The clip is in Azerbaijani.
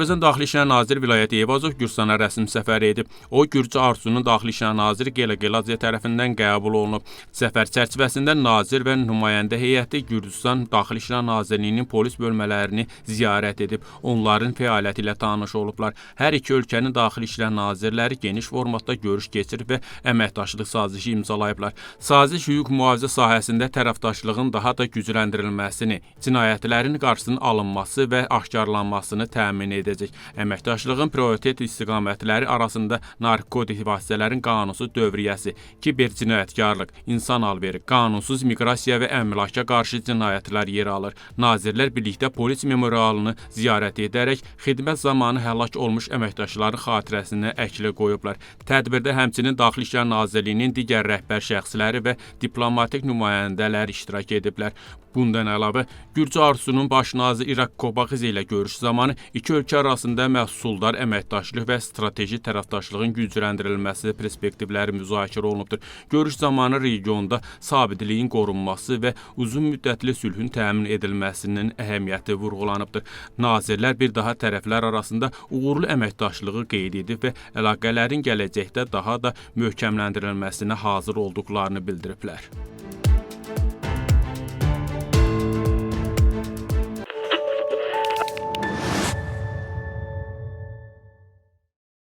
Azərbaycan Daxili İşlər Naziri Vilayət Eyvazov Gürcüstana rəsmi səfər edib. O, Gürcü Arzusunun Daxili İşlər Naziri Gela Gelaziya tərəfindən qəbul olunub. Səfər çərçivəsində nazir və nümayəndə heyəti Gürcüstan Daxili İşlər Nazirliyinin polis bölmələrini ziyarət edib. Onların fəaliyyəti ilə tanış olublar. Hər iki ölkənin Daxili İşlər Nazirləri geniş formatda görüş keçirib və əməkdaşlıq sazişi imzalayıblar. Saziş hüquq mühafizə sahəsində tərəfdaşlığın daha da gücləndirilməsini, cinayətlərin qarşısının alınması və aşkarlanmasını təmin edəcək. Əməkdaşlığın prioritet istiqamətləri arasında narkotik vasitələrin qanunsuz dövriyyəsi, kiber cinayətkarlıq, insan alveri, qanunsuz miqrasiya və əmlaka qarşı cinayətlər yer alır. Nazirlər birlikdə polis memorialını ziyarət edərək xidmət zamanı həlak olmuş əməkdaşların xatirəsini əklə qoyublar. Tədbirdə həmçinin Daxili İşlər Nazirliyinin digər rəhbər şəxsləri və diplomatik nümayəndələr iştirak ediblər. Bundan əlavə, Gürcü Arzusunun baş naziri İraq Kobaxidze ilə görüş zamanı iki ölkə arasında məhsuldar əməkdaşlıq və strateji tərəfdaşlığın gücləndirilməsi perspektivləri müzakirə olunubdur. Görüş zamanı regionda sabitliyin qorunması və uzun müddətli sülhün təmin edilməsinin əhəmiyyəti vurğulanıbdır. Nazirlər bir daha tərəflər arasında uğurlu əməkdaşlığı qeyd edib və əlaqələrin gələcəkdə daha da möhkəmləndirilməsinə hazır olduqlarını bildiriblər.